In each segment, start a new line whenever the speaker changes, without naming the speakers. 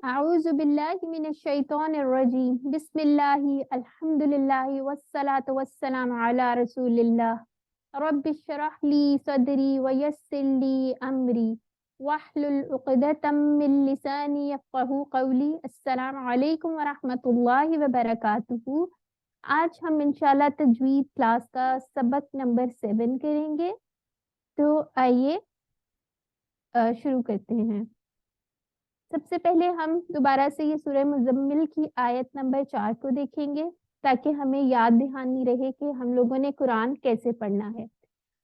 अऊज़ु बिल्लाहि मिनश शैतानिर रजीम बिस्मिल्लाहि अल्हम्दुलिल्लाहि वस्सलातु वस्सलामु अला रसूलिल्लाह रब्बिश्रह ली सदरी वयस्सिर ली अमरी वहलुल उक़दतम मिन लिसानी यफ़क़हू क़ौली। अस्सलामु अलैकुम व रहमतुल्लाहि व बरकातुहू। आज हम इंशाल्लाह तजवीद क्लास का सबक नंबर 7 करेंगे। तो आइए शुरू करते हैं। सबसे पहले हम दोबारा से ये सूरह मुज़म्मिल की आयत नंबर 4 को देखेंगे ताकि हमें याद दहानी रहे कि हम लोगों ने कुरान कैसे पढ़ना है।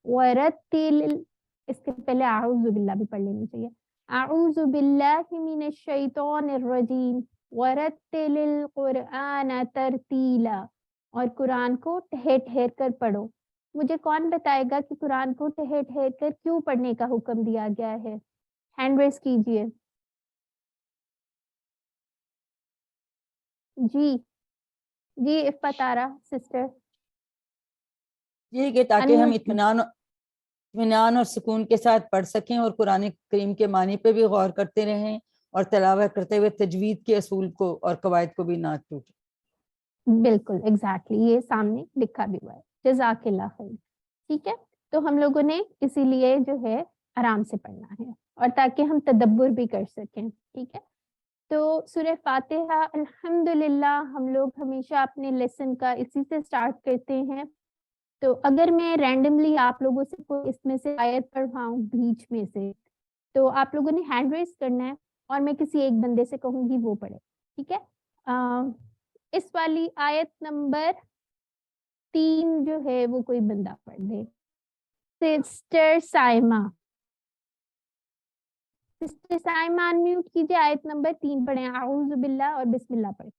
वरत्तिल, इसके पहले आऊज़ु बिल्लाह भी पढ़ लेनी चाहिए। आऊज़ु बिल्लाहि मिनश शैतानिर रजीम वरत्तिलिल कुरआन तरतीला। और कुरान को ठहर ठहर कर पढ़ो। मुझे कौन बताएगा कि कुरान को ठहर ठहर कर क्यों पढ़ने का हुक्म दिया गया है? हैंड रेज कीजिए। जी जी इफ्तारा सिस्टर।
ये कि ताकि हम
अनम्यूट।
इत्मीनान और सुकून के साथ पढ़ सकें और कुरान करीम के मानी पे भी गौर करते रहें और तिलावत करते हुए तजवीद के असूल को और कवायद को भी ना टूटें।
बिल्कुल एग्जैक्टली, ये सामने लिखा भी हुआ है। जज़ाकिल्लाह खैर। ठीक है, तो हम लोगों ने इसीलिए जो है आराम से पढ़ना है और ताकि हम तदब्बुर भी कर सकें। ठीक है, तो सूरह फातिहा अल्हम्दुलिल्लाह हम लोग हमेशा अपने लेसन का इसी से स्टार्ट करते हैं। तो अगर मैं रैंडमली आप लोगों से कोई इसमें से आयत पढ़वाऊं बीच में से, तो आप लोगों ने हैंड रेज करना है और मैं किसी एक बंदे से कहूंगी वो पढ़े। ठीक है, इस वाली आयत नंबर 3 जो है वो कोई बंदा पढ़ दे। Sister Saima, sister Saima unmute कीजिए, आयत नंबर 3 पढ़े। आऊज़ु बिल्लाह और बिस्मिल्लाह पढ़े।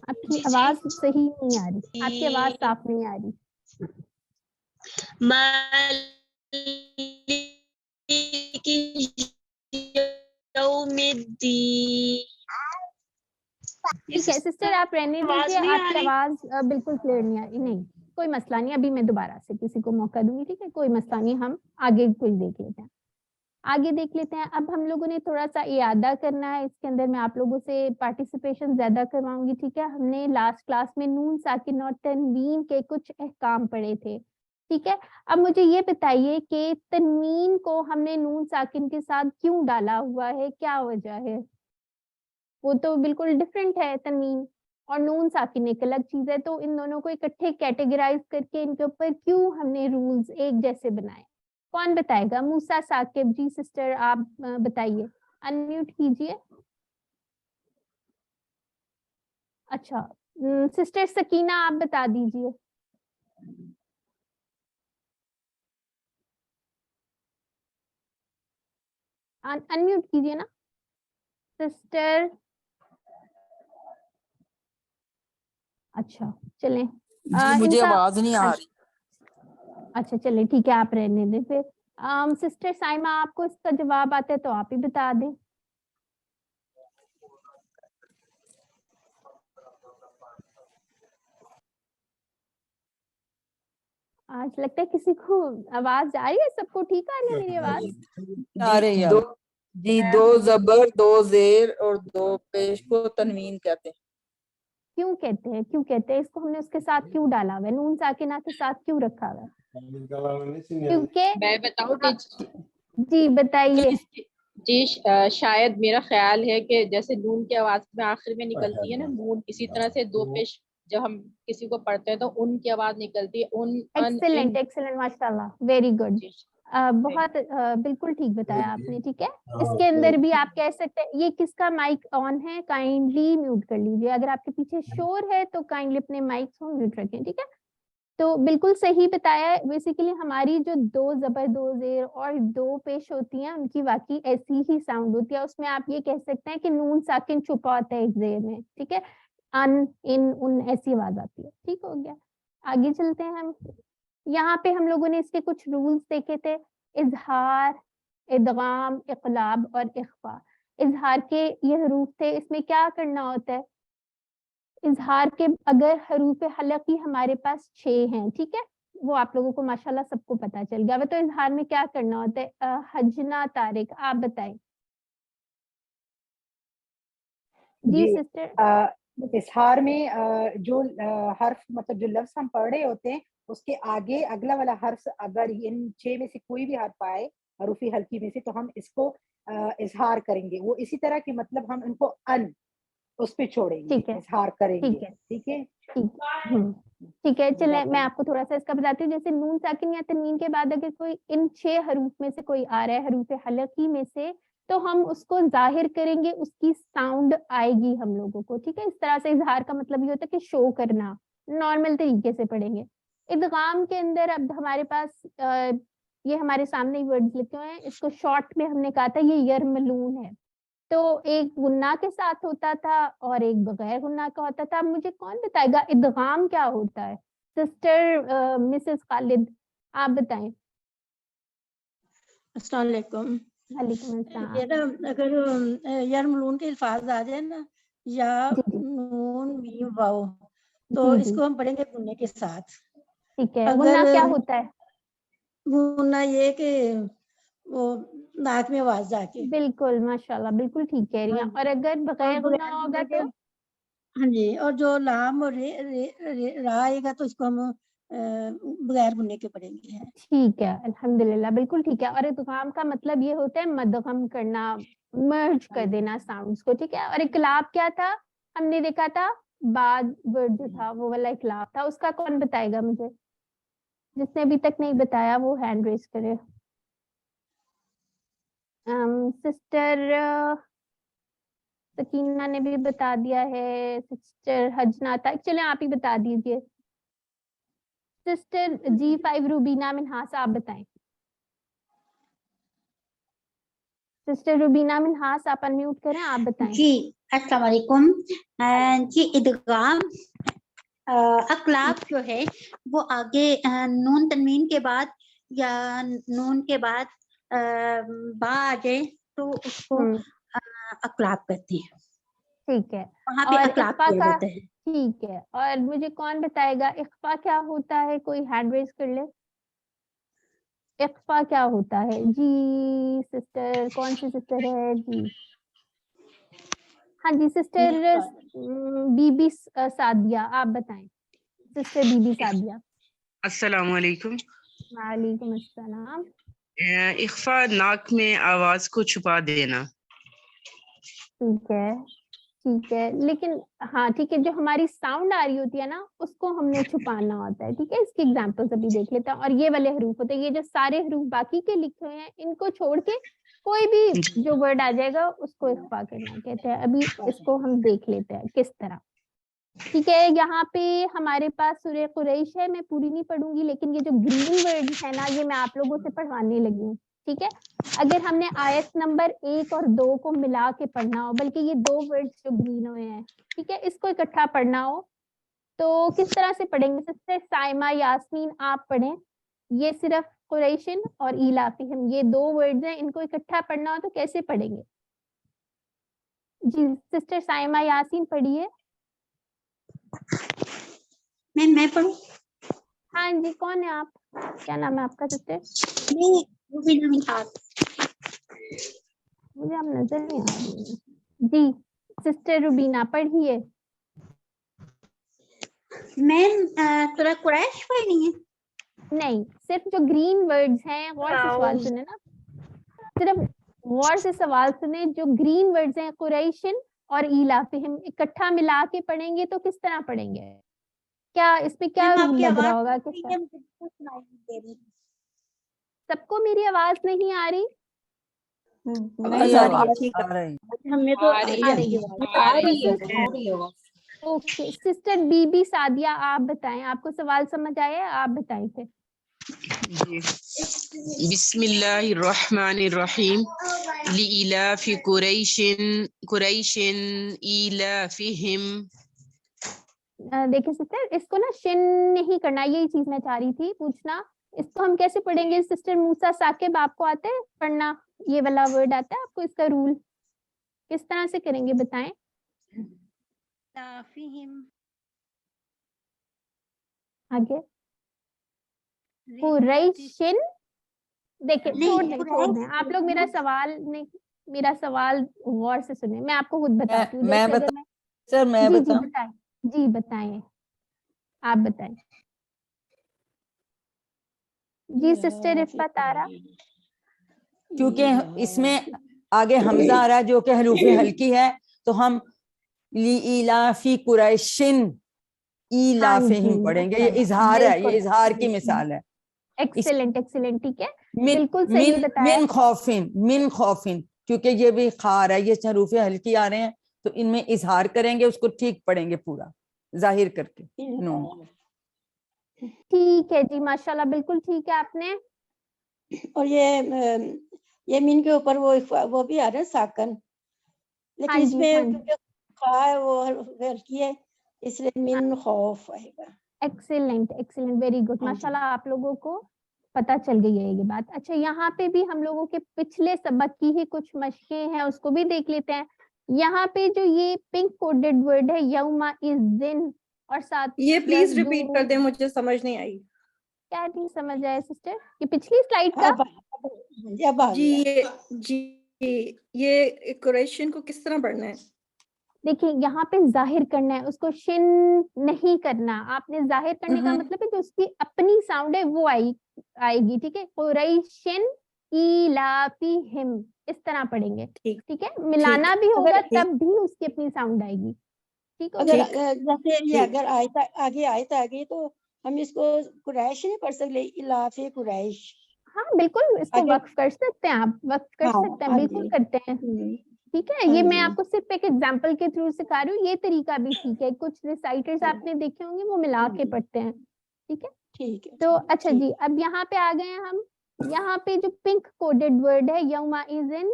आपकी आवाज सही नहीं आ रही, आपकी आवाज साफ नहीं आ रही। ठीक है सिस्टर, आप रहने दीजिए, आपकी आवाज बिल्कुल क्लियर नहीं आ रही। नहीं कोई मसला नहीं, अभी मैं दोबारा से किसी को मौका दूंगी। ठीक है, कोई मसला नहीं, हम आगे कुछ देख लेते हैं। आगे देख लेते हैं। अब हम लोगों ने थोड़ा सा इयादा करना है, इसके अंदर मैं आप लोगों से पार्टिसिपेशन ज्यादा करवाऊंगी। ठीक है, हमने लास्ट क्लास में नून साकिन और तनवीन के कुछ अहकाम पढ़े थे। ठीक है, अब मुझे ये बताइए कि तनवीन को हमने नून साकिन के साथ क्यों डाला हुआ है, क्या वजह है? वो तो बिल्कुल डिफरेंट है तनवीन, और नून साकिन एक अलग चीज है। तो इन दोनों को इकट्ठे कैटेगराइज करके इनके ऊपर क्यों हमने रूल्स एक जैसे बनाए? कौन बताएगा? मूसा साकिब जी सिस्टर आप बताइए, अनम्यूट कीजिए। अच्छा सिस्टर सकीना आप बता दीजिए। अनम्यूट कीजिए ना सिस्टर। अच्छा चलें,
मुझे आवाज नहीं आ रही।
अच्छा चले ठीक है, आप रहने दें फिर। सिस्टर साइमा आपको इसका जवाब आता है तो आप ही बता दें। आज लगता है किसी को आवाज आ रही है, सबको ठीक आ रही है मेरी आवाज?
आ रही है जी। 2 जबर 2 जेर और 2 पेश को तनवीन कहते हैं।
क्यों कहते हैं, क्यों कहते हैं? इसको हमने उसके साथ क्यों डाला हुआ है, नून साकिना के साथ क्यों रखा हुआ है? क्योंकि
मैं बताऊं
जी बताइए।
जी शायद मेरा ख्याल है कि जैसे नून की आवाज में आखिर में निकलती है ना नून, इसी तरह से 2 पेश जब हम किसी को पढ़ते हैं तो उनकी आवाज निकलती है। उन
एक्सेलेंट एक्सेलेंट माशाल्लाह, वेरी गुड। बहुत बिल्कुल ठीक बताया आपने। ठीक है, इसके अंदर भी आप कह सकते हैं। ये किसका माइक ऑन है, काइंडली म्यूट कर लीजिए। अगर आपके पीछे शोर है तो काइंडली अपने माइक को म्यूट रखें। ठीक है, तो बिल्कुल सही बताया है। बेसिकली हमारी जो 2 जबर 2 जेर और 2 पेश होती हैं उनकी वाकई ऐसी ही साउंड होती है। उसमें आप ये कह सकते हैं कि नून साकिन छुपा होता है एक जेर में। ठीक है, अन इन उन ऐसी आवाज आती है। ठीक हो गया, आगे चलते हैं हम। यहाँ पे हम लोगों ने इसके कुछ रूल्स देखे थे, इजहार, इदगाम, इकलाब और इख्फा। اظہار کے یہ حروف تھے، اس میں کیا کرنا ہوتا ہے؟ اظہار کے اگر حروف حلقی ہمارے پاس 6 ہیں، ٹھیک ہے، وہ آپ لوگوں کو ماشاءاللہ سب کو پتا چل گیا. تو اظہار میں کیا کرنا ہوتا ہے؟ حجنا طارق آپ بتائیں. جی
جی
سسٹر.
اظہار میں جو حرف مطلب جو لفظ ہم پڑھ رہے ہوتے ہیں اس کے آگے اگلا والا حرف اگر ان 6 میں سے کوئی بھی حرف آئے حروف حلقی میں سے تو ہم اس کو اظہار کریں گے. وہ اسی طرح کہ مطلب ہم ان کو ان اس پہ چھوڑیں گے،
ٹھیک ہے
اظہار کریں گے.
ٹھیک ہے
ٹھیک ہے
ٹھیک ہے. چلیں
جزاک
میں
اللہ.
آپ کو تھوڑا سا اس کا بتاتی ہوں. جیسے نون ساکن یا تنوین کے بعد اگر کوئی ان 6 حروف میں سے کوئی آ رہا ہے حروف حلقی میں سے، تو ہم اس کو ظاہر کریں گے، اس کی ساؤنڈ آئے گی ہم لوگوں کو. ٹھیک ہے، اس طرح سے اظہار کا مطلب یہ ہوتا ہے کہ شو کرنا. نارمل طریقے سے پڑھیں گے. ادغام کے اندر اب ہمارے پاس یہ ہمارے سامنے ورڈز لکھے ہوئے ہیں. اس کو شارٹ میں ہم نے کہا تھا یہ یرملون ہے. تو ایک غنہ کے ساتھ ہوتا تھا اور ایک بغیر غنہ کا ہوتا تھا. اب مجھے کون بتائے گا ادغام کیا ہوتا ہے؟ سسٹر مسز خالد آپ بتائیں.
السلام علیکم.
وعلیکم السلام.
یہ نا اگر یرملون کے الفاظ آ جائے نا یا
جی جی
نون میم واو تو
جی
اس
جی
کو ہم پڑھیں گے غنے کے ساتھ.
ٹھیک ہے.
اگر
غنہ کیا ہوتا ہے؟
غنہ یہ کہ وہ ناک میں آواز جا کے.
بالکل ماشاءاللہ بالکل ٹھیک کہہ رہی ہیں. اور اگر
اور
بغیر غنہ
بغیر
ہوگا
غنہ کے،
تو؟
ہاں جی، اور جو لام اور را آئے گا تو اس کو ہم بغیر غنے کے پڑھیں گے.
ٹھیک ہے الحمدللہ بالکل ٹھیک ہے. اور ادغام کا مطلب یہ ہوتا ہے مدغم کرنا، مرج کر دینا ساؤنڈز کو. ٹھیک ہے. اور اقلاب کیا تھا؟ ہم نے دیکھا تھا بعد ورڈ جو تھا وہ والا اقلاب تھا. اس کا کون بتائے گا مجھے؟ جس نے ابھی تک نہیں بتایا وہ ہینڈ ریز کرے. سسٹر سکینہ نے بھی بتا دیا ہے. سسٹر حجنا تھا. چلیں آپ ہی بتا دیجئے. سسٹر G5 روبینہ منہاس آپ بتائیں. سسٹر روبینہ منہاس آپ انمیوٹ کریں، آپ بتائیں.
جی السلام علیکم. جی ادغام اقلاب جو ہے وہ آگے نون تنوین کے بعد یا نون کے بعد با آ جائے تو اس کو اقلاب کہتے ہیں.
ٹھیک ہے.
وہاں پہ
اور
اقلاب
اخفا
کیا
کا؟
جاتا ہے.
ٹھیک ہے. اور مجھے کون بتائے گا اخفا کیا ہوتا ہے؟ کوئی ہینڈ ریز کر لے. اخفا کیا ہوتا ہے؟ جی سسٹر کون سی سسٹر ہے؟ جی ہاں جی سسٹر بی بی سعدیہ آپ بتائیں. Sister Bibi Sadia.
السلام علیکم.
وعلیکم السلام.
اخفا ناک میں آواز کو چھپا دینا.
ٹھیک ہے ٹھیک ہے. لیکن ہاں ٹھیک ہے، جو ہماری ساؤنڈ آ رہی ہوتی ہے نا اس کو ہم نے چھپانا ہوتا ہے. ٹھیک ہے. اس کی ایگزامپل ابھی دیکھ لیتے ہیں. اور یہ والے حروف ہوتے ہیں، یہ جو سارے حروف باقی کے لکھے ہوئے ہیں ان کو چھوڑ کے کوئی بھی جو ورڈ آ جائے گا اس کو اخفا کرنا کہتے ہیں. ابھی اس کو ہم دیکھ لیتے ہیں کس طرح. ٹھیک ہے. یہاں پہ ہمارے پاس سورہ قریش ہے. میں پوری نہیں پڑھوں گی لیکن یہ جو گرین ورڈز ہے نا یہ میں آپ لوگوں سے پڑھوانے لگی ہوں. ٹھیک ہے. اگر ہم نے آیت نمبر 1 اور 2 کو ملا کے پڑھنا ہو، بلکہ یہ 2 ورڈز جو گرین ہوئے ہیں ٹھیک ہے اس کو اکٹھا پڑھنا ہو تو کس طرح سے پڑھیں گے؟ سسٹر سائمہ یاسمین آپ پڑھیں. یہ صرف قریشن اور ایلافہم یہ 2 ورڈز ہیں، ان کو اکٹھا پڑھنا ہو تو کیسے پڑھیں گے؟ جی سسٹر سائمہ یاسین پڑھیے.
میں پڑھوں؟
ہاں جی کون ہے آپ؟ کیا نام ہے آپ کا سسٹر؟
میں روبینہ منہاس.
مجھے آپ نظر نہیں آ رہی ہیں. جی سسٹر روبینہ پڑھیے.
میں سورہ قریش پڑھنی ہے؟
نہیں صرف جو گرین ورڈز ہیں غور سے سوال سنیں نا، صرف غور سے سوال سنیں. جو گرین ورڈز ہیں قریشن اور ایلافہم اکٹھا ملا کے پڑھیں گے تو کس طرح پڑھیں گے؟ کیا اس میں کیا
میم آپ
رول
کی
لگ رہا
آواز
ہوگا؟
نہیں
کس
آ
طرح؟
رہی ہے، مجھے بالکل سنائی نہیں دے رہی.
سب کو میری آواز نہیں آ رہی؟
نہیں
آ رہی ہے،
آواز
ٹھیک
آ
ہے.
رہی.
ہمیں تو
آ
آ
رہی
رہی
آ
ہے
رہی
آپ
ہے.
کی آواز.
آ رہی ہے.
Okay sister Bibi Sadia آپ بتائیں. آپ کو سوال سمجھ آیا؟ آپ بتائیں پھر.
جی. بسم اللہ الرحمن الرحیم. لإلاف قریش ایلافہم.
دیکھیں سسٹر اس کو نا شن نہیں کرنا، یہی چیز میں چاہ رہی تھی پوچھنا. اس کو ہم کیسے پڑھیں گے؟ سسٹر موسیٰ ثاقب آپ کو آتا ہے پڑھنا؟ یہ والا ورڈ آتا ہے آپ کو اس کا رول؟ किस तरह से करेंगे बताएं।
लाफिहिम
आगे कुरैशिन, देखिए
नहीं,
छोड़ दें
कुरैश
आप लोग मेरा सवाल नहीं, मेरा सवाल गौर से सुने, मैं आपको खुद बताती हूँ।
मैं
जैसे अगर
बता सर मैं
जी
बताऊं,
बताएं, जी बताएं, आप बताएं। जी सिस्टर इफ़त आरा।
क्योंकि इसमें आगे हमजा आ रहा है जो कि हरूफे हल्की है, तो हम लीलाफी कुरैशिन
हाँ
ईलाफिहिम
जी,
पढ़ेंगे। ये इजहार है, ये
बिल्कुल
इजहार की मिसाल है।
एक्सीलेंट एक्सीलेंट, ठीक है,
मिन
बिल्कुल सही
मिन
बताया।
मिन खौफिन, मिन खौफिन, क्योंकि ये भी खार है, ये हरूफे हल्की आ रहे हैं, तो इनमें इजहार करेंगे, उसको ठीक पढ़ेंगे पूरा जाहिर करके नून।
ठीक है जी, माशाल्लाह, बिल्कुल ठीक है आपने।
और ये मीन के ऊपर वो भी आ रहा है साकन, लेकिन
हाँ जी,
इसमें
हाँ जी,
क्योंकि खा है वो हल्की है, इसलिए मिन खौफ आएगा।
एक्सीलेंट एक्सीलेंट, वेरी गुड,
हाँ जी।
माशाल्लाह आप लोगों को पता चल गई है ये बात। अच्छा, यहाँ पे भी हम लोगों के पिछले सबक की ही कुछ मशकें हैं, उसको भी देख लेते हैं। यहाँ पे जो ये पिंक कोडेड वर्ड है यौमा इज दिन, और साथ
ये प्लीज रिपीट
यज़दूरू,
कर दे, मुझे समझ नहीं आई।
क्या नहीं समझ आया सिस्टर, ये पिछली स्लाइड का।
अब आ
जी
गया।
ये कुरैशिन को किस तरह पढ़ना है?
देखिए यहाँ पे जाहिर करना है, उसको शिन नहीं करना, आपने जाहिर करने का मतलब है जो उसकी अपनी साउंड है वो आएगी, ठीक है। कुरैशिन इलाफिहिम, इस तरह पढ़ेंगे,
ठीक
ठीक है। मिलाना भी होगा
अगर
तब भी उसकी अपनी साउंड आएगी, ठीक हो
अगर
गया।
जैसे ये अगर आगे आयत आ गई तो हम इसको कुरैश नहीं पढ़ सकते, इलाफे कुरैश।
हाँ बिल्कुल, इसको
अगर
वक्फ कर सकते हैं आप, वक्फ कर
हाँ
सकते हैं,
हाँ
बिल्कुल
जी।
करते हैं, ठीक है।
हाँ
ये मैं
जी।
आपको सिर्फ एक एग्जांपल के थ्रू सिखा रही हूँ, ये तरीका भी ठीक है। कुछ रिसाइटर्स आपने देखे होंगे वो मिला के पढ़ते हैं, ठीक है।
ठीक है।
तो अच्छा जी, अब यहाँ पे आ गए हैं हम। यहाँ पे जो पिंक कोडेड वर्ड है यौमा इज़िन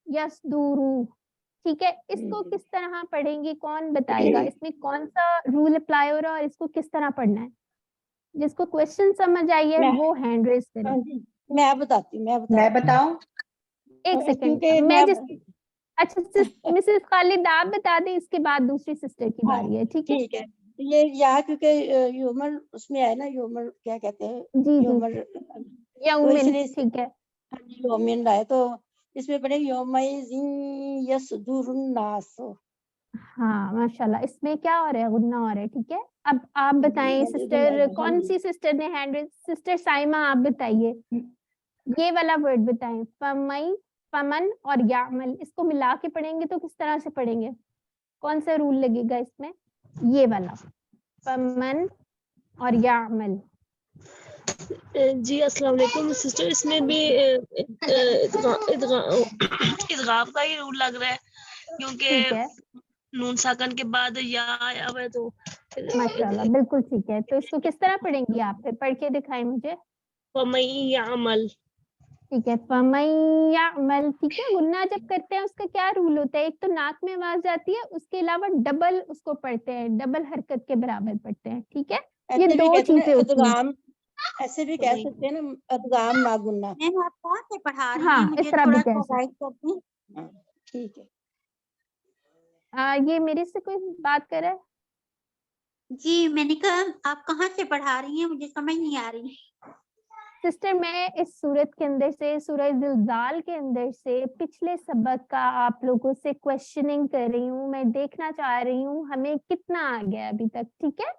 यस्दूरू, ठीक है, इसको किस तरह पढ़ेंगे, कौन बताएगा, इसमें कौन सा रूल अप्लाई हो रहा है और इसको किस तरह पढ़ना है। जिसको क्वेश्चन समझ आई है
मैं-
वो हैंड रेज करे।
हाँ जी, मैं बताती हूँ
मैं बताऊं?
एक सेकंड,
क्योंकि
मैं अच्छा मिसेस खालिद आप बता दें, इसके बाद दूसरी सिस्टर की
हाँ,
बारी है, ठीक है।
ठीक है। ये यहाँ क्योंकि ह्यूमर उसमें है ना, ह्यूमर क्या कहते हैं,
जी जी,
ह्यूमर, तो
यौमिन,
इसलिए
ठीक है।
ह्यूमन है, तो इसमें पढ़े यौमइज़िन यस्दुरुन नास।
हाँ माशाल्लाह, इसमें क्या हो रहा है, गुन्ना हो रहा है, ठीक है। अब आप बताएं सिस्टर, कौन सी सिस्टर ने हैंड रेज, सिस्टर साइमा आप बताइए, ये वाला वर्ड बताएं, फमई, फमन और यामल, इसको मिला के पढ़ेंगे तो किस तरह से पढ़ेंगे, कौन सा रूल लगेगा इसमें, ये वाला फमन और यामल।
जी अस्सलाम वालेकुम सिस्टर, इसमें भी इदगाम का ही रूल लग रहा है, क्योंकि
ठीक है,
नून साकन के बाद या आया हुआ है, तो
माशाल्लाह बिल्कुल ठीक है। तो इसको किस तरह पढ़ेंगी आप, फिर पढ़ के दिखाएं मुझे।
फमई यामल,
ठीक है, फमैयामल, ठीक है। गुन्ना जब करते हैं उसका क्या रूल होता है, एक तो नाक में आवाज जाती है, उसके अलावा डबल उसको पढ़ते हैं, डबल हरकत के बराबर पढ़ते हैं, ठीक है। ये
ऐसे भी
दो
कहते हैं
चीजें होती हैं।
अदगाम, ऐसे भी कह सकते हैं ना, अदगाम ना गुन्ना।
मैम आप कहाँ से पढ़ा रही हैं?
हाँ, इस
मुझे
तरह भी
थोड़ा
कह
सा
सकते
गाइड कर दें।
हाँ, ठीक है।
ये मेरे से कोई बात कर रहा है।
जी मैंने कहा आप कहाँ से पढ़ा रही हैं, मुझे समझ नहीं आ रही।
सिस्टर मैं इस सूरत के अंदर से, सूरह ज़िलज़ाल के अंदर से पिछले सबक का आप लोगों से क्वेश्चनिंग कर रही हूँ, मैं देखना चाह रही हूँ हमें कितना आ गया अभी तक, ठीक है।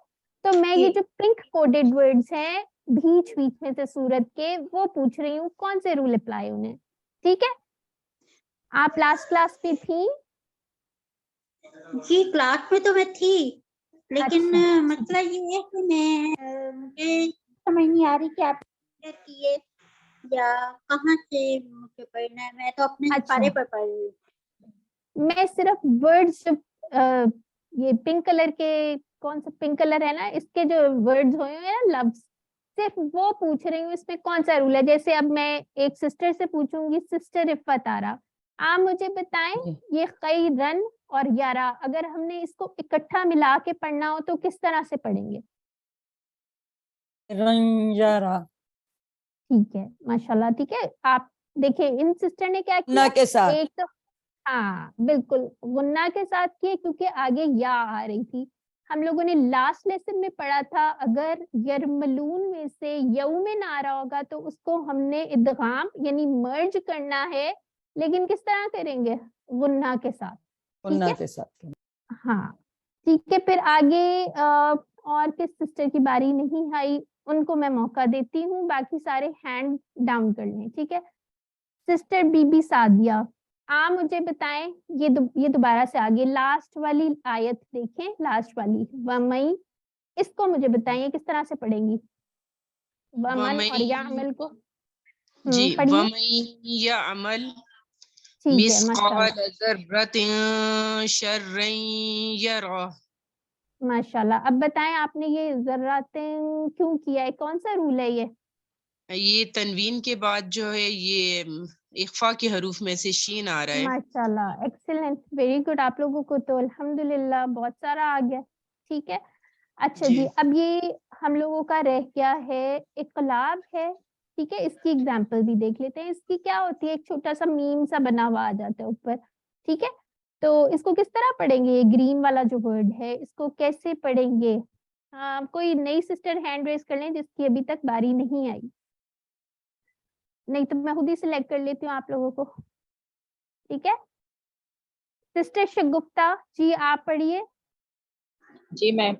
तो मैं ये जो पिंक कोडेड वर्ड्स हैं बीच बीच में से सूरत के, वो पूछ रही हूँ कौन से रूल अप्लाई उन्हें, ठीक है। आप लास्ट क्लास पे थी?
जी क्लास में तो मैं थी, लेकिन
अच्छा।
मसला ये है कि मुझे समझ नहीं आ रही कि आप किए या कहाँ से मुझे पढ़ना है। मैं तो अपने
अच्छा।
सारे पर पढ़ रही हूँ।
मैं सिर्फ वर्ड्स ये पिंक कलर के, कौन सा पिंक कलर है ना, इसके जो वर्ड्स हुए हैं ना, लफ्ज, सिर्फ वो पूछ रही हूँ इसमें कौन सा रूल है। जैसे अब मैं एक सिस्टर से पूछूंगी, सिस्टर इफ़त आरा, आप मुझे बताएं ये कई रन और 11 अगर हमने इसको इकट्ठा मिला के पढ़ना हो तो किस तरह से पढ़ेंगे।
रंजरा
ठीक है माशाल्लाह, ठीक है। आप देखिए इन सिस्टर ने क्या
ना
किया,
के साथ
एक तो हाँ बिल्कुल गुन्ना के साथ किए क्योंकि आगे या आ रही थी। हम लोगों ने लास्ट लेसन में पढ़ा था अगर यरमलून में से यौमिन आ रहा होगा तो उसको हमने इदगाम यानी मर्ज करना है, लेकिन किस तरह करेंगे? गुन्ना के साथ, ठीक
गुन्ना
है?
के साथ।
हाँ ठीक है। फिर आगे और किस सिस्टर की बारी नहीं आई उनको मैं मौका देती हूँ, बाकी सारे हैंड डाउन कर लें, ठीक है? सिस्टर बीबी सादिया, मुझे बताएं ये दोबारा से आगे लास्ट वाली आयत देखें, लास्ट वाली वमई, इसको मुझे बताइए किस तरह से पढ़ेंगी वमन और यामल को।
जी
पढ़िए।
वमन यामल
ठीक है
मिस्काल
माशाल्लाह
ज़र्रतिन शर्रन यरा।
माशाल्लाह। अब बताएं आपने ये ज़र्रातिन क्यों किया है, कौन सा रूल है
ये तनवीन के बाद जो है ये इख्फा के हरूफ में से शीन आ रहा है।
माशाल्लाह एक्सीलेंट वेरी गुड। आप लोगों को तो अल्हम्दुलिल्लाह बहुत सारा आ गया, ठीक है? अच्छा जी, अब ये हम लोगों का रह गया है इक़लाब है, ठीक है? इसकी एग्जांपल भी देख लेते हैं। इसकी क्या होती है, एक छोटा सा मीम सा बना हुआ आ जाता है ऊपर, ठीक है? तो इसको किस तरह पढ़ेंगे? ये ग्रीन वाला जो वर्ड है इसको कैसे पढ़ेंगे? कोई नई सिस्टर हैंड रेज कर लें जिसकी अभी तक बारी नहीं आई, नहीं तो मैं खुद ही सिलेक्ट कर लेती हूँ आप लोगों को, ठीक है? सिस्टर शगुफ्ता जी आप पढ़िए।
जी मैं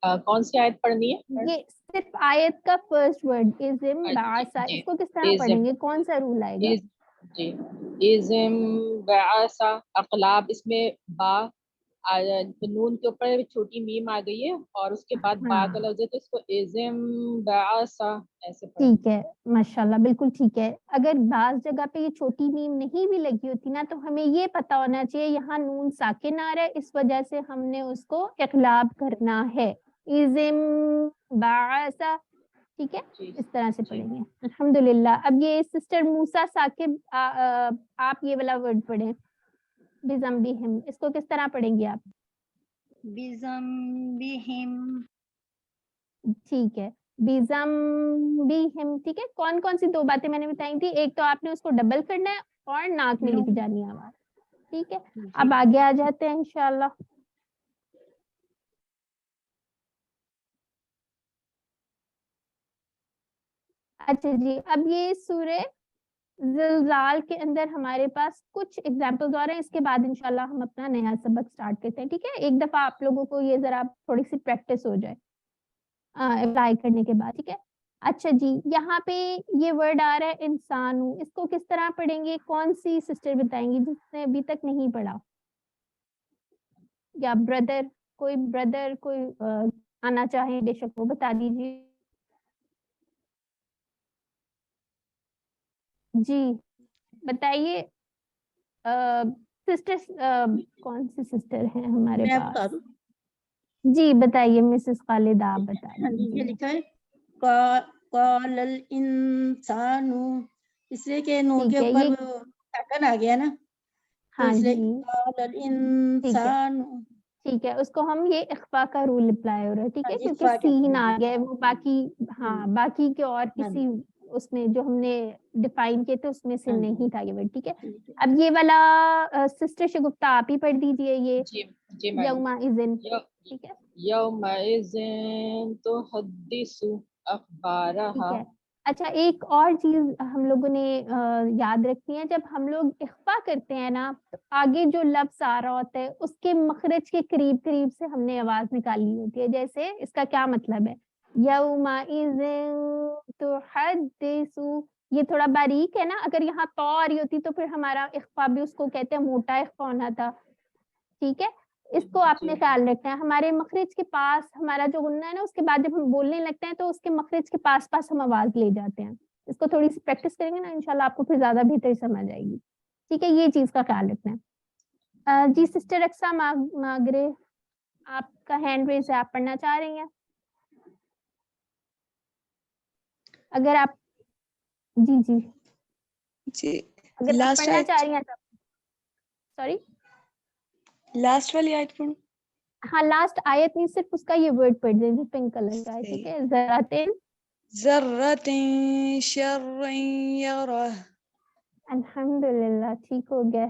कौन सी आयत पढ़नी है?
ये सिर्फ आयत का फर्स्ट वर्ड इज़िम बासा,
जी,
इसको किस तरह
इज़िम।
पढ़ेंगे, कौन सा रूल आएगा?
जी इज़िम बासा अक़लाब, इसमें बा नून के ऊपर छोटी मीम आ गई है और उसके बाद बा का लफ्ज़ है तो इसको इज़िम बासा ऐसे पढ़ें।
ठीक है माशाल्लाह बिल्कुल ठीक है। अगर बाज़ जगह पे ये छोटी मीम नहीं भी लगी होती ना तो हमें ये पता होना चाहिए यहाँ नून साकिन आ रहा है, इस वजह से हमने उसको इक़लाब करना है। इज़िम बासा, ठीक है? इस तरह से पढ़ेंगे अल्हम्दुलिल्लाह। अब ये सिस्टर मूसा साकिब आप ये वाला वर्ड पढ़ें बिज़म्बिहिम, इसको किस तरह पढ़ेंगे आप?
बिज़म्बिहिम,
ठीक है बिज़म्बिहिम, ठीक है? कौन कौन सी दो बातें मैंने बताई थी, एक तो आपने उसको डबल करना है और नाक में लेके जानी है आवाज, ठीक है? अब आगे आ जाते हैं इंशाल्लाह। अच्छा जी, अब ये सूरे ज़िलज़ाल के अंदर हमारे पास कुछ एग्जाम्पल्स और हैं, इसके बाद इंशाल्लाह हम अपना नया सबक स्टार्ट करते हैं, ठीक है? एक दफा आप लोगों को ये जरा थोड़ी सी प्रैक्टिस हो जाए अप्लाई करने के बाद, ठीक है? अच्छा जी, यहाँ पे ये वर्ड आ रहा है इंसानू, इसको किस तरह पढ़ेंगे, कौन सी सिस्टर बताएंगी जिसने अभी तक नहीं पढ़ा? या ब्रदर, कोई आना चाहे बेशक वो बता दीजिए। जी बताइए सिस्टर, कौन सी सिस्टर हैं हमारे
मैं बता
पास?
दूं।
जी बताइए मिसेस खालिदा, आप बता
हाँ जी, ये
दीजिए।
लिखा है कालल इंसानु, इसलिए कि नून
ठीक
के
है,
ऊपर
ये
वो टकन आ गया ना, तो
हाँ
इसलिए
जी
कालल
ठीक है,
इंसानु।
ठीक है, उसको हम ये इख्फा का रूल अप्लाई हो रहा है, ठीक
हाँ
है?
जी,
क्योंकि
इख्फा कहते
सीन
हैं
आ
जी।
गया है, वो बाकी हाँ बाकी के और
हाँ
किसी उसमें जो हमने डिफाइन किए थे उसमें से
हाँ
नहीं था ये वर्ड, ठीक है?
ठीक है।
अब ये वाला सिस्टर शगुफ्ता आप ही पढ़ दीजिए ये
जी मैम।
यौमा इज़िन, ठीक है?
यौमइज़िन तुहद्दिसु
ठीक
अखबारहा।
है। अच्छा एक और चीज हम लोगों ने याद रखनी है, जब हम लोग इख्फा करते हैं ना तो आगे जो लफ्ज आ रहा होता है उसके मखरज के करीब करीब से हमने आवाज निकालनी होती है। जैसे इसका क्या मतलब है, यौमाइज़िन तुहद्दिसु, ये थोड़ा बारीक है ना, अगर यहाँ तो आ रही होती तो फिर हमारा इख्फा भी उसको कहते हैं मोटा इख्फा होना था, ठीक है? इसको आपने ख्याल रखना है, हमारे मखरज के पास हमारा जो गुन्ना है ना उसके बाद जब हम बोलने लगते हैं तो उसके मखरज के पास पास हम आवाज ले जाते हैं। इसको थोड़ी सी प्रैक्टिस करेंगे ना इंशाल्लाह आपको फिर ज्यादा बेहतर समझ आएगी, ठीक है? ये चीज का ख्याल रखना है। जी सिस्टर रक्सा मागरे, आपका हैंड रेज है, आप पढ़ना चाह रही हैं? अगर आप जी जी
जी
अगर आप
लास्ट
पढ़ना
आयत,
चाह रही हैं तो सॉरी
लास्ट वाली आयत पढ़ूं।
हाँ लास्ट आयत नहीं, सिर्फ उसका ये वर्ड पढ़ दें जो पिंक कलर का है, ठीक है? ज़रातिन
ज़र्रतिन शर्रन यरा।
अल्हम्दुलिल्लाह ठीक हो गया।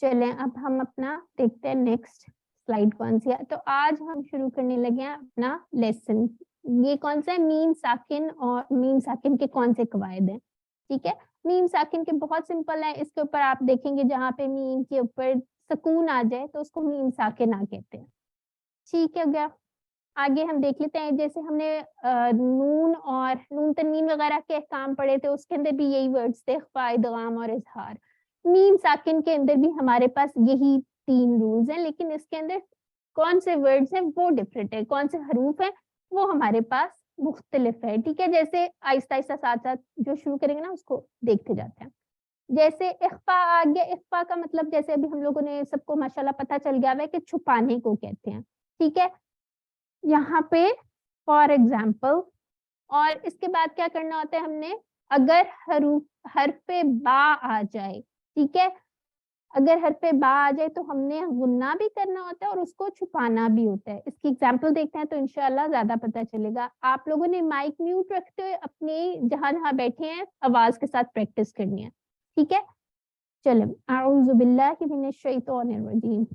चलें अब हम अपना देखते हैं नेक्स्ट स्लाइड कौन सी है। तो आज हम शुरू करने लगे हैं अपना लेसन। ये कौन सा है, मीम साकिन, और मीम साकिन के कौन से कवायद हैं। ठीक है, मीम साकिन के बहुत सिंपल है। इसके ऊपर आप देखेंगे जहाँ पे मीम के ऊपर सुकून आ जाए तो उसको मीम साकिन आ कहते हैं। ठीक है गया, आगे हम देख लेते हैं। जैसे हमने नून और नून तनवीन वगैरह के काम पढ़े थे, उसके अंदर भी यही वर्ड्स थे, इख्फा, इदगाम और इजहार। मीम साकिन के अंदर भी हमारे पास यही 3 रूल्स हैं, लेकिन इसके अंदर कौन से वर्ड्स हैं वो डिफरेंट है, कौन से हरूफ हैं वो हमारे पास मुख्तलिफ है। ठीक है, जैसे आहिस्ता आहिस्ता साथ साथ जो शुरू करेंगे ना उसको देखते जाते हैं। जैसे इख्फा आ गया, इख्फा का मतलब जैसे अभी हम लोगों ने सबको माशाल्लाह पता चल गया है कि छुपाने को कहते हैं। ठीक है, यहाँ पे फॉर एग्जाम्पल, और इसके बाद क्या करना होता है हमने, अगर हर्फ पे बा आ जाए, ठीक है, अगर हर्फ पे बा आ जाए तो हमने गुन्ना भी करना होता है और उसको छुपाना भी होता है। इसकी एग्जाम्पल देखते हैं तो इंशाल्लाह ज्यादा पता चलेगा। आप लोगों ने माइक म्यूट रखते हुए अपने जहां जहां बैठे हैं आवाज के साथ प्रैक्टिस करनी है। ठीक है, चलो, अऊज़ु बिल्लाहि मिनश शैतानिर रजीम।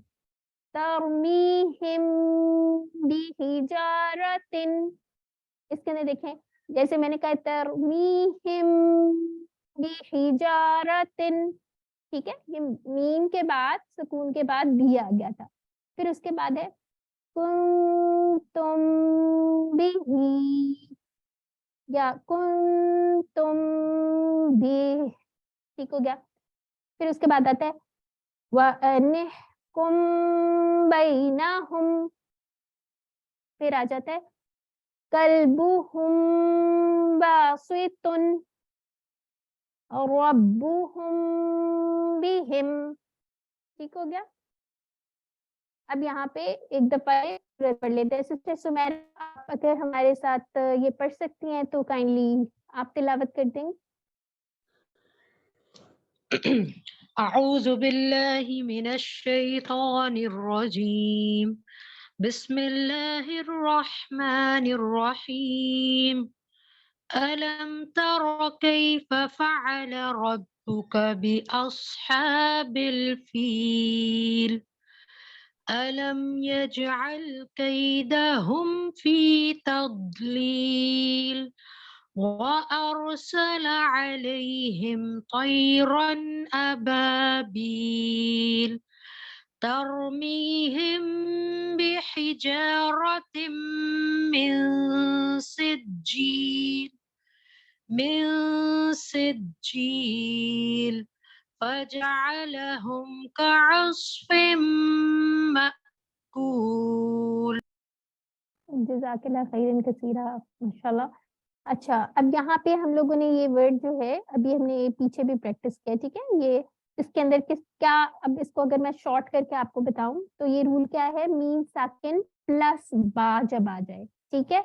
तरमीहिम बिहिजारतिन, इसके अंदर देखें जैसे मैंने कहा तरमीहिम बिहिजारतिन, ठीक है, ये मीम के बाद सुकून के बाद भी आ गया था। फिर उसके बाद है कुंतुम बिही या कुंतुम बिही, ठीक हो गया। फिर उसके बाद आता है वअनिहकुम बैनहुम, फिर आ जाता है कल्बुहुम बासितुन रब्बुहुम बिहिम, ठीक हो गया। अब यहाँ पे एक दफा पढ़ लेते हैं। सिस्टर सुमैरा, आप अगर हमारे साथ ये पढ़ सकती हैं तो काइंडली आप तिलावत कर देंगे।
अऊज़ु बिल्लाहि मिनश शैतानिर रजीम, बिस्मिल्लाहिर रहमानिर रहीम। अलम तरा कैफ फ़अल रब्बुक बिअस्हाबिल फील, अलम यजअल कैदहुम फी तदलील, वअरसल अलैहिम तयरन अबाबील, तरमीहिम बिहिजारतिम मिन सिज्जील फजअलहुम कअस्फिम मअकूल।
जज़ाकल्लाह खैरन कसीरा, माशाल्लाह। अच्छा, अब यहाँ पे हम लोगों ने ये वर्ड जो है अभी हमने ये पीछे भी प्रैक्टिस किया। ठीक है, ये इसके अंदर क्या, अब इसको अगर मैं शॉर्ट करके आपको बताऊं तो ये रूल क्या है, मीम साकिन प्लस बा जब आ जाए, ठीक है,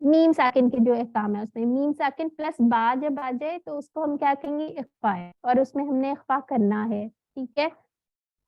मीम साकिन के जो अहकाम है उसमें मीम साकिन प्लस बा जब आ जाए तो उसको हम क्या कहेंगे, इख्फा है, और उसमें हमने इख्फा करना है। ठीक है,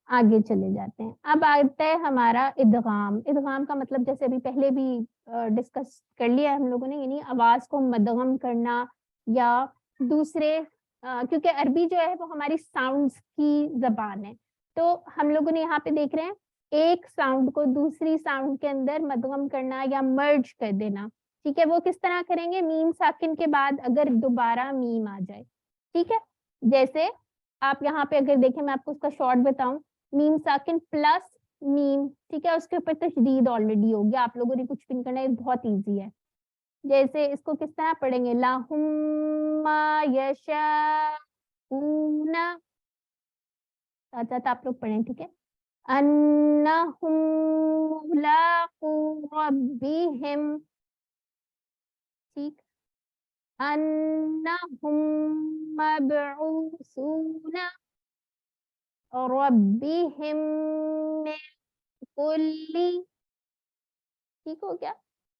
आगे चले जाते हैं। अब आता है हमारा इदगाम। इदगाम का मतलब जैसे अभी पहले भी डिस्कस कर लिया है हम लोगों ने, यानी आवाज को मदगम करना या दूसरे क्योंकि अरबी जो है वो हमारी साउंड्स की जबान है, तो हम लोगों ने यहाँ पे देख रहे हैं एक साउंड को दूसरी साउंड के अंदर मदगम करना या मर्ज कर देना। ठीक है, वो किस तरह करेंगे, मीम साकिन के बाद अगर दोबारा मीम आ जाए। ठीक है, जैसे आप यहाँ पे अगर देखें, मैं आपको उसका शॉर्ट बताऊं, मीम साकिन प्लस मीम, ठीक है, उसके ऊपर तशदीद ऑलरेडी हो गया, आप लोगों ने कुछ भी नहीं करना है, बहुत इजी है। जैसे इसको किस तरह पढ़ेंगे, लाहुम्मा यशाऊना, साथ साथ आप लोग पढ़ें। ठीक है, अन्नहुम मुलाक़ू रब्बिहिम, ठीक, अन्नहुम मबऊसूना रब्बिहिम मिन कुल्ली, ठीक हो गया।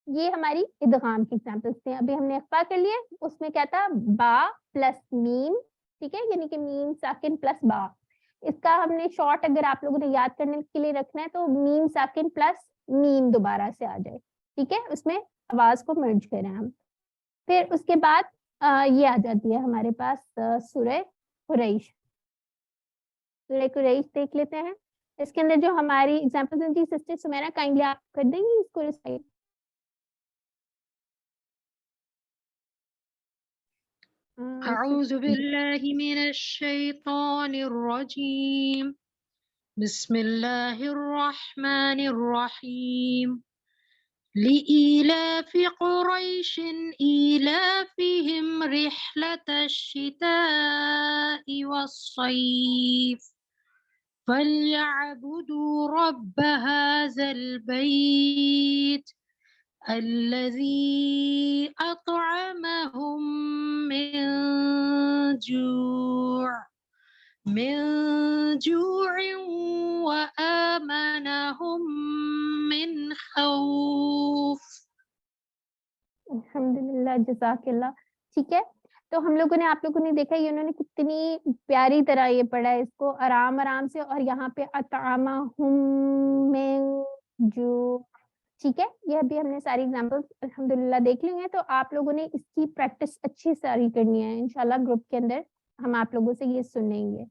ये हमारी इदगाम की एग्जांपल्स थे। अभी हमने इख्फा कर लिए, उसमें क्या था, बा प्लस मीम, ठीक है, यानी कि मीम साकिन प्लस बा। इसका हमने शॉर्ट अगर आप लोगों ने याद करने के लिए रखना है तो मीम साकिन प्लस मीम दोबारा से आ जाए। ठीक है, उसमें आवाज को मर्ज करें हम। फिर उसके बाद ये आ जाती है हमारे पास सूरह कुरैश। सूरह कुरैश देख लेते हैं। इसके अंदर जो हमारी एग्जांपल्स हैं जी, सिस्टर सुमैरा काइंडली आप कर देंगी इसको रिसाइट।
أعوذ بالله من الشيطان الرجيم بسم الله الرحمن الرحيم لإيلاف قريش إيلافهم رحلة الشتاء والصيف فليعبدوا رب هذا البيت الذي أطعمهم من جوع وآمنهم من خوف.
अल्हम्दुलिल्लाह, जज़ाकल्लाह। ठीक है, तो हम लोगों ने, आप लोगों ने देखा ये उन्होंने कितनी प्यारी तरह ये पढ़ा है इसको आराम आराम से, और यहाँ पे अतामाहुम मिन जू। ठीक है, यह भी हमने सारी एग्जांपल्स अल्हम्दुलिल्लाह देख ली हैं। तो आप लोगों ने इसकी प्रैक्टिस अच्छी सारी करनी है इंशाल्लाह। ग्रुप के अंदर हम आप लोगों से ये सुनेंगे।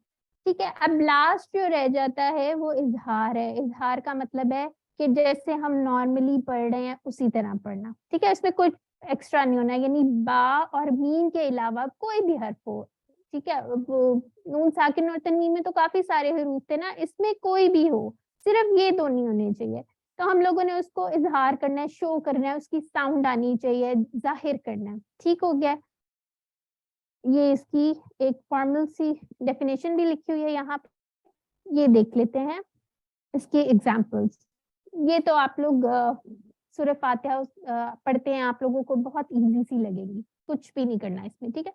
ठीक है, अब लास्ट जो रह जाता है वो इजहार है। इजहार का मतलब है कि जैसे हम नॉर्मली पढ़ रहे हैं उसी तरह पढ़ना। ठीक है, इसमें कोई एक्स्ट्रा नहीं होना, यानी बा और मीम के अलावा कोई भी हर्फ हो। ठीक है, वो नून साकिन और तन्वीन में तो काफी सारे हरूफ थे ना, इसमें कोई भी हो, सिर्फ ये दो नहीं होने चाहिए। तो हम लोगों ने उसको इजहार करना है, शो करना है, उसकी साउंड आनी चाहिए, जाहिर करना है। ठीक हो गया, ये इसकी एक फॉर्मल सी डेफिनेशन भी लिखी हुई है यहाँ पे, ये देख लेते हैं इसके एग्जाम्पल्स। ये तो आप लोग सूरह फातिहा पढ़ते हैं, आप लोगों को बहुत इजी सी लगेगी, कुछ भी नहीं करना इसमें। ठीक है,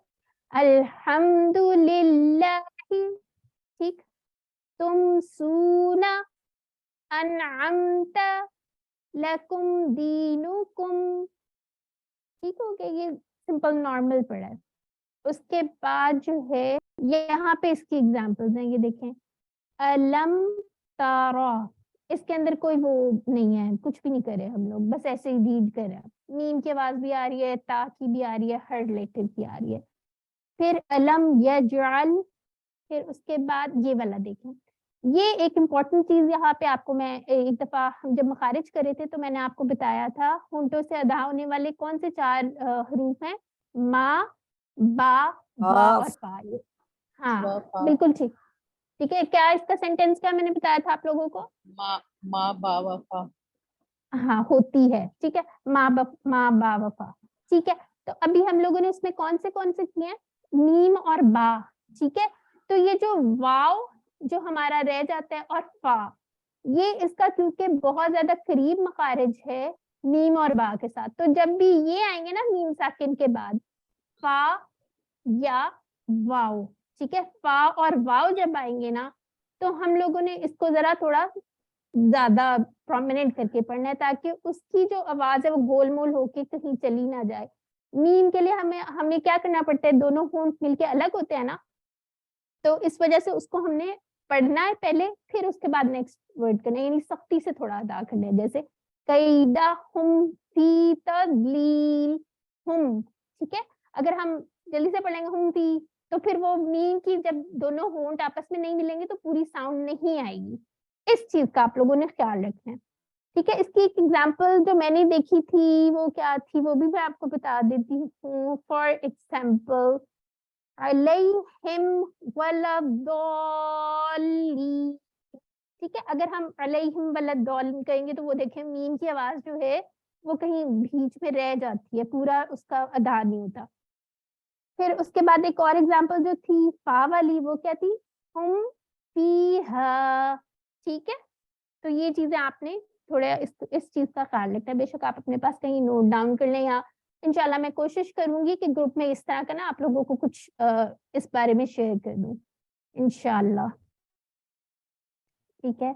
अल्हम्दुलिल्लाह, ठीक, तुम सूना अनअमता लकुम दीनुकुम। ठीक हो गया, ये सिंपल नॉर्मल पढ़ा है। उसके बाद जो है ये यहाँ पे इसकी एग्जांपल्स हैं, ये देखें, अलम तारा, इसके अंदर कोई वो नहीं है, कुछ भी नहीं करे हम लोग, बस ऐसे ही रीड कर रहे हैं। मीम की आवाज भी आ रही है, ता की भी आ रही है, हर रिलेटेड की आ रही है। फिर अलम यजअल, फिर उसके बाद ये वाला देखें, ये एक इम्पॉर्टेंट चीज यहाँ पे आपको मैं एक दफा हम जब मखारिज करे थे तो मैंने आपको बताया था, होंठों से अदा होने वाले कौन से 4 हरूफ हैं, मा, बा, वा और फा। हाँ बिल्कुल ठीक। ठीक है, क्या इसका सेंटेंस क्या मैंने बताया था आप लोगों को,
मा बा वफा।
हाँ होती है। ठीक है, माँ बा वफा। ठीक है, तो अभी हम लोगों ने इसमें कौन से किए हैं, मीम और बा। ठीक है, तो ये जो वाव जो हमारा रह जाता है और फा, ये इसका क्योंकि बहुत ज्यादा करीब मखारिज है मीम और बा के साथ, तो जब भी ये आएंगे ना मीम साकिन के बाद, फा या वाव, ठीक है, फा और वाव जब आएंगे ना, तो हम लोगों ने इसको जरा थोड़ा ज्यादा प्रोमिनेंट करके पढ़ना है, ताकि उसकी जो आवाज है वो गोलमोल होके कहीं चली ना जाए। मीम के लिए हमें क्या करना पड़ता है, दोनों होंठ मिलके अलग होते हैं ना, तो इस वजह से उसको हमने पढ़ना है पहले, फिर उसके बाद नेक्स्ट वर्ड करना है, यानी सख्ती से थोड़ा अदा करना है। जैसे कैदा हुम फी तदलील हुम। ठीक है, अगर हम जल्दी से पढ़ेंगे हुम फी, तो फिर वो मीम की जब दोनों होंठ आपस में नहीं मिलेंगे तो पूरी साउंड नहीं आएगी। इस चीज का आप लोगों ने ख्याल रखना है। ठीक है, इसकी एक एग्जांपल जो मैंने देखी थी वो क्या थी, वो भी मैं आपको बता देती हूँ। फॉर एग्जांपल, अलैहिम वलद्दॉलीन। ठीक है, अगर हम अलैहिम वलद्दॉलीन कहेंगे तो वो देखें मीम की आवाज जो है वो कहीं बीच में रह जाती है, पूरा उसका अदा नहीं होता। फिर उसके बाद एक और एग्जांपल जो थी फा वाली, वो क्या थी, हुम फीहा। ठीक है, तो ये चीजें आपने थोड़ा इस चीज का ख्याल रखना है। बेशक आप अपने पास कहीं नोट डाउन कर लें, या इंशाल्लाह मैं कोशिश करूंगी कि ग्रुप में इस तरह का ना आप लोगों को कुछ इस बारे में शेयर कर दूं इंशाल्लाह। ठीक है,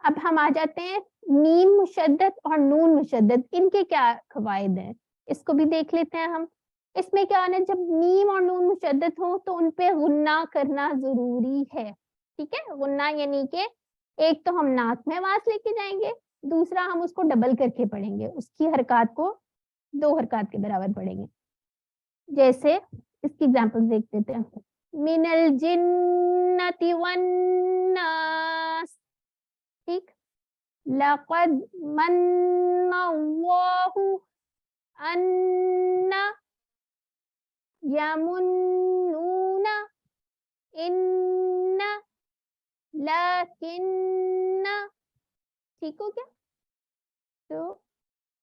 अब हम आ जाते हैं मीम मुशद्दद और नून मुशद्दद, इनके क्या क़वाइद हैं, इसको भी देख लेते हैं हम। इसमें क्या है, जब मीम और नून मुशद्दद हो तो उनपे गुन्ना करना जरूरी है। ठीक है, गुन्ना यानी कि एक तो हम नाक में आवाज लेके जाएंगे, दूसरा हम उसको डबल करके पढ़ेंगे, उसकी हरकत को 2 हरकत के बराबर पढ़ेंगे। जैसे इसकी एग्जांपल देख लेते हैं, मिनल जिन्नति वन ٹھیک. لقد من اللہ ان یمنون ان لیکن. ٹھیک ہو گیا. تو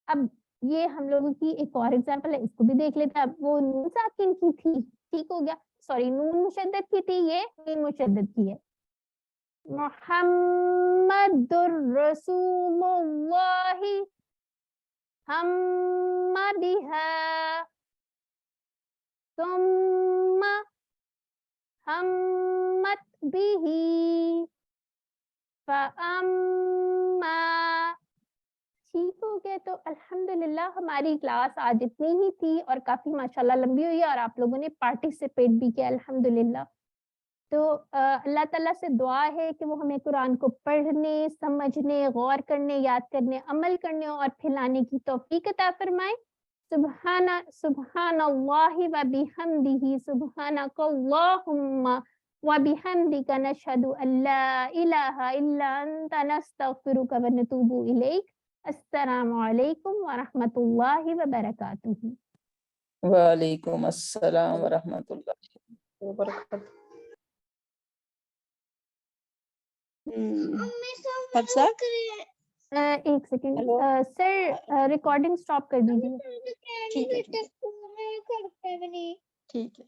اب یہ ہم لوگوں کی ایک اور ایگزامپل ہے, اس کو بھی دیکھ لیتے ہیں. اب وہ نون ساکن کی تھی, ٹھیک ہو گیا, سوری نون مشدد کی تھی, یہ نون مشدد کی ہے. محمد رسول اللہ ہم بها ثم ہمت به فاما. ٹھیک ہو گیا. تو الحمدللہ ہماری کلاس آج اتنی ہی تھی اور کافی ماشاءاللہ لمبی ہوئی اور آپ لوگوں نے پارٹیسپیٹ بھی کیا الحمدللہ. تو اللہ تعالیٰ سے دعا ہے کہ وہ ہمیں قرآن کو پڑھنے, سمجھنے, غور کرنے, یاد کرنے, عمل کرنے اور پھیلانے کی توفیق عطا فرمائے. سبحان اللہ و بحمدہ, سبحانک اللہم و بحمدک, نشہد ان لا الہ الا انت, نستغفرک و نتوب الیک. السلام علیکم ورحمۃ اللہ وبرکاتہ.
وعلیکم السلام ورحمۃ اللہ وبرکاتہ.
ایک سیکنڈ سر, ریکارڈنگ سٹاپ کر دیجیے.
ٹھیک ہے.